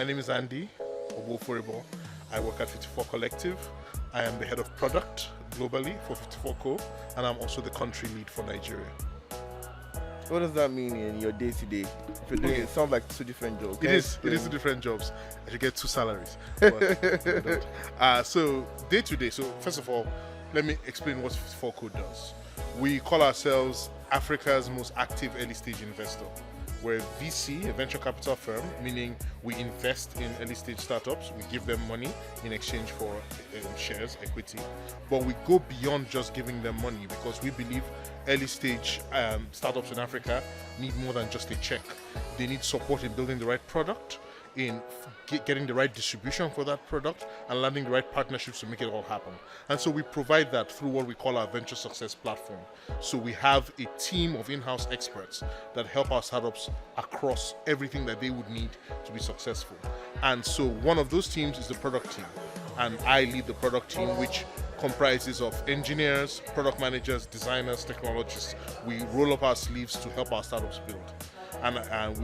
My name is Andy Obuoforibo. I work at 54 Collective. I am the head of product globally for 54 Co, and I'm also the country lead for Nigeria. What does that mean in your day-to-day? If you're doing it sounds like two different jobs. It is two different jobs. I should get two salaries. But, so day-to-day, so first of all, let me explain what 54 Co does. We call ourselves Africa's most active early-stage investor. We're a VC, a venture capital firm, meaning we invest in early-stage startups. We give them money in exchange for shares, equity. But we go beyond just giving them money because we believe early-stage startups in Africa need more than just a check. They need support in building the right product, in getting the right distribution for that product, and landing the right partnerships to make it all happen. And so we provide that through what we call our venture success platform. So we have a team of in-house experts that help our startups across everything that they would need to be successful. And so one of those teams is the product team. And I lead the product team, which comprises of engineers, product managers, designers, technologists. We roll up our sleeves to help our startups build. And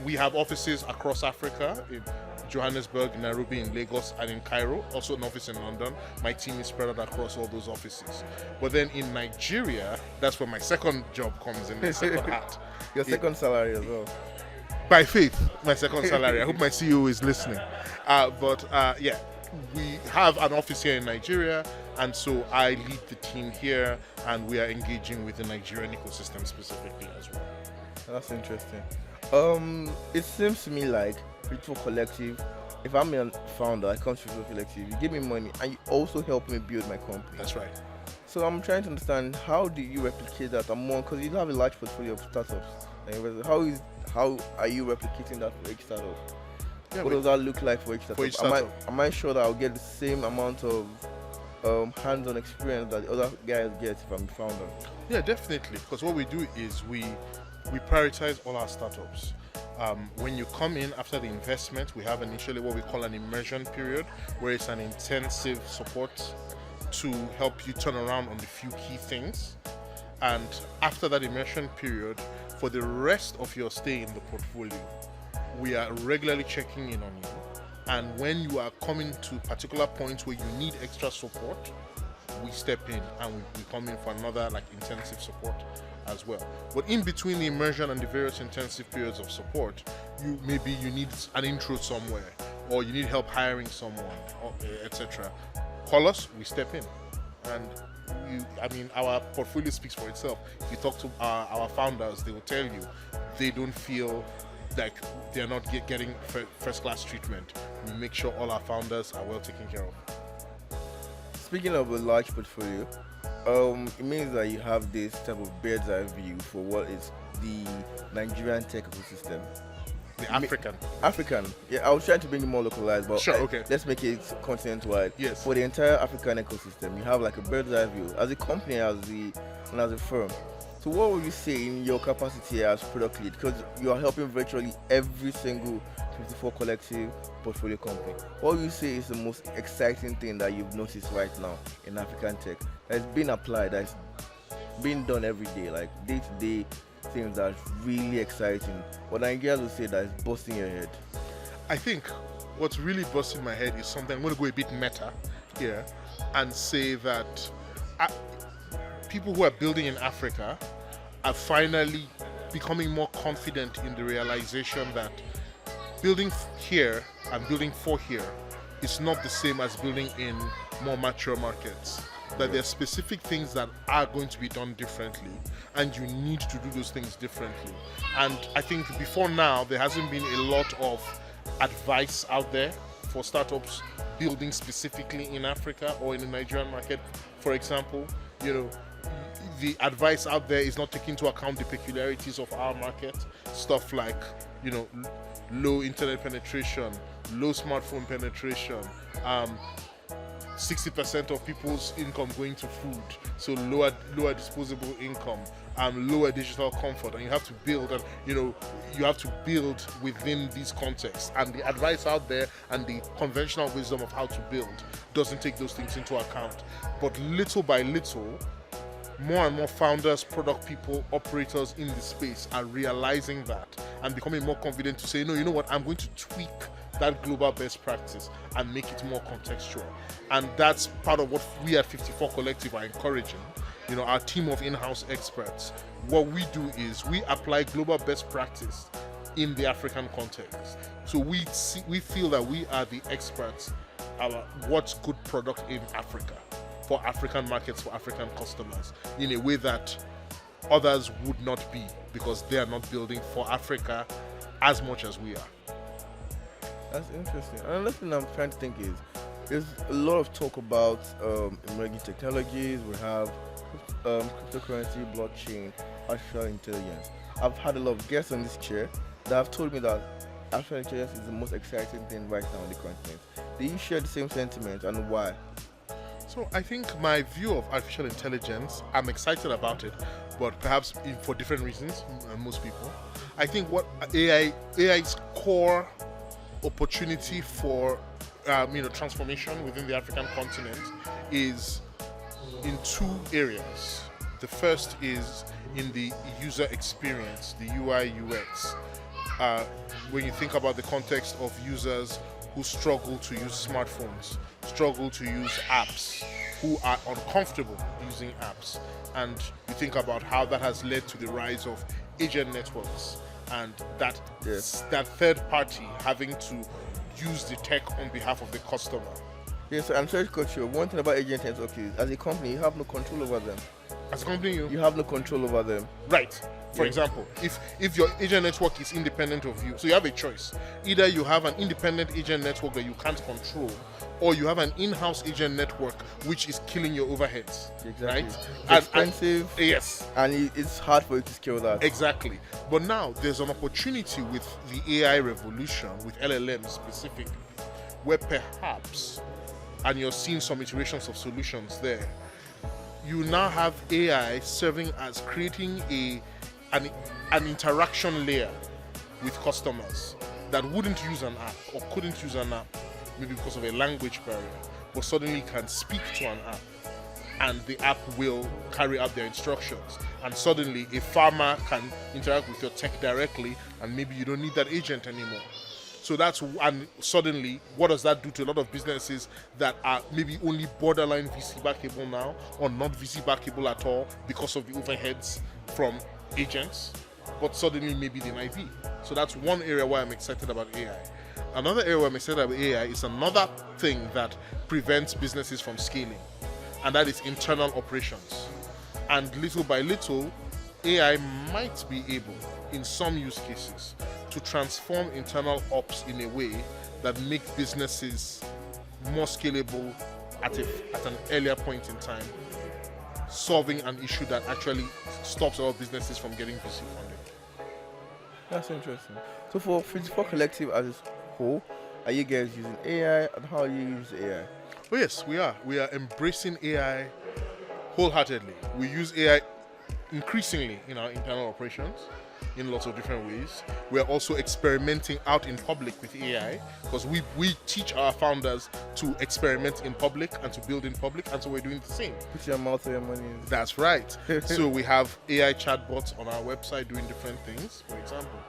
we have offices across Africa, in Johannesburg, in Nairobi, in Lagos, and in Cairo. Also an office in London. My team is spread out across all those offices. But then in Nigeria, that's where my second job comes in, the second hat. Your second salary as well. By faith, my second salary. I hope my CEO is listening. Yeah, we have an office here in Nigeria, and so I lead the team here, and we are engaging with the Nigerian ecosystem specifically as well. That's interesting. It seems to me like 54 Collective, if I'm a founder, I come to 54 Collective, you give me money and you also help me build my company. That's right. So I'm trying to understand, how do you replicate that among, because you have a large portfolio of startups. How are you replicating that for each startup? Yeah, what does that look like for each startup? Am I sure that I'll get the same amount of hands-on experience that the other guys get if I'm a founder? Yeah, definitely. Because what we do is we prioritize all our startups. When you come in after the investment, we have initially what we call an immersion period, where it's an intensive support to help you turn around on the few key things. And after that immersion period, for the rest of your stay in the portfolio, we are regularly checking in on you. And when you are coming to particular points where you need extra support, we step in and we come in for another intensive support as well. But in between the immersion and the various intensive periods of support, you need an intro somewhere, or you need help hiring someone, etc. Call us, we step in. And our portfolio speaks for itself. If you talk to our founders, they will tell you they don't feel like they're not getting first-class treatment. We make sure all our founders are well taken care of. Speaking of a large portfolio, it means that you have this type of bird's eye view for what is the Nigerian tech ecosystem. The African. Yeah, I was trying to bring it more localized, but sure, okay. Let's make it continent-wide. Yes. For the entire African ecosystem, you have like a bird's eye view as a company, and as a firm. So what would you say in your capacity as product lead? Because you are helping virtually every single 54 Collective portfolio company. What would you say is the most exciting thing that you've noticed right now in African tech that's been applied, that's being done every day, like day-to-day things that's really exciting? What Nigerians would say that is busting your head. I think what's really busting my head is something, I'm going to go a bit meta here and say that people who are building in Africa are finally becoming more confident in the realization that building here and building for here is not the same as building in more mature markets. That there are specific things that are going to be done differently, and you need to do those things differently. And I think before now, there hasn't been a lot of advice out there for startups building specifically in Africa or in the Nigerian market. For example, the advice out there is not taking into account the peculiarities of our market. Stuff like, low internet penetration, low smartphone penetration, 60% of people's income going to food, so lower disposable income, lower digital comfort, and you have to build, and you have to build within these contexts. And the advice out there and the conventional wisdom of how to build doesn't take those things into account. But little by little, more and more founders, product people, operators in the space are realizing that and becoming more confident to say, no, you know what, I'm going to tweak that global best practice and make it more contextual. And that's part of what we at 54 Collective are encouraging. You know, our team of in-house experts, what we do is we apply global best practice in the African context. So we feel that we are the experts about what's good product in Africa, for African markets, for African customers, in a way that others would not be, because they are not building for Africa as much as we are. That's interesting. Another thing I'm trying to think is, there's a lot of talk about emerging technologies. We have cryptocurrency, blockchain, artificial intelligence. I've had a lot of guests on this chair that have told me that artificial intelligence is the most exciting thing right now on the continent. Do you share the same sentiment, and why? So I think my view of artificial intelligence, I'm excited about it, but perhaps for different reasons than most people. I think what AI's core opportunity for transformation within the African continent is in two areas. The first is in the user experience, the UI UX. When you think about the context of users who struggle to use smartphones, struggle to use apps, who are uncomfortable using apps, and you think about how that has led to the rise of agent networks, and that third party having to use the tech on behalf of the customer. Yes, I'm sorry to cut you. One thing about agent networks is, as a company, you have no control over them. As a company, you have no control over them. Right. For example, if your agent network is independent of you, so you have a choice. Either you have an independent agent network that you can't control, or you have an in-house agent network which is killing your overheads. Exactly. Right? It's expensive. Yes. And it's hard for you to scale that. Exactly. But now there's an opportunity with the AI revolution, with LLMs specifically, where perhaps, and you're seeing some iterations of solutions there, you now have AI serving as creating an interaction layer with customers that wouldn't use an app or couldn't use an app, maybe because of a language barrier, but suddenly can speak to an app and the app will carry out their instructions. And suddenly a farmer can interact with your tech directly, and maybe you don't need that agent anymore. So and suddenly, what does that do to a lot of businesses that are maybe only borderline VC backable now, or not VC backable at all because of the overheads from agents, but suddenly maybe they might be. So that's one area why I'm excited about AI. Another area where I'm excited about AI is another thing that prevents businesses from scaling, and that is internal operations. And little by little, AI might be able, in some use cases, to transform internal ops in a way that make businesses more scalable at an earlier point in time, solving an issue that actually stops our businesses from getting VC funding. That's interesting. So for 54 Collective as a whole, are you guys using AI, and how you use AI? Oh yes, we are. We are embracing AI wholeheartedly. We use AI increasingly in our internal operations in lots of different ways. We're also experimenting out in public with AI, because we teach our founders to experiment in public and to build in public, and so we're doing the same. Put your mouth where your money is. That's right. So we have AI chatbots on our website doing different things, for example.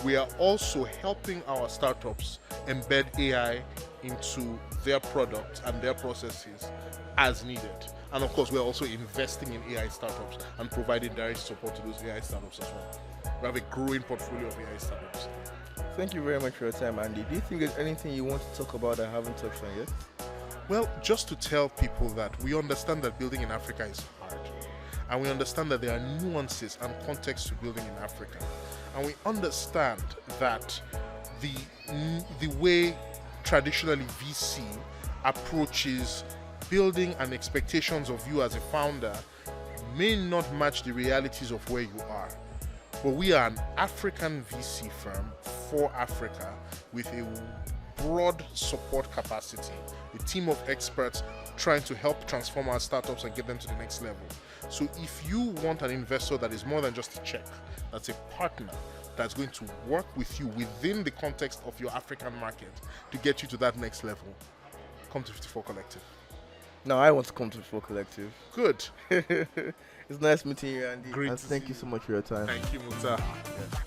We are also helping our startups embed AI into their products and their processes as needed. And of course, we're also investing in AI startups and providing direct support to those AI startups as well. We have a growing portfolio of AI startups. Thank you very much for your time, Andy. Do you think there's anything you want to talk about that I haven't touched on yet? Well, just to tell people that we understand that building in Africa is hard. And we understand that there are nuances and context to building in Africa. And we understand that the way traditionally VC approaches building and expectations of you as a founder may not match the realities of where you are. But we are an African VC firm for Africa with a broad support capacity, a team of experts trying to help transform our startups and get them to the next level. So if you want an investor that is more than just a check, that's a partner that's going to work with you within the context of your African market to get you to that next level, come to 54 Collective. Now I want to come to Four Collective. Good. It's nice meeting you, Andy. Great And to thank see you so much for your time. Thank you, Muta. Yeah.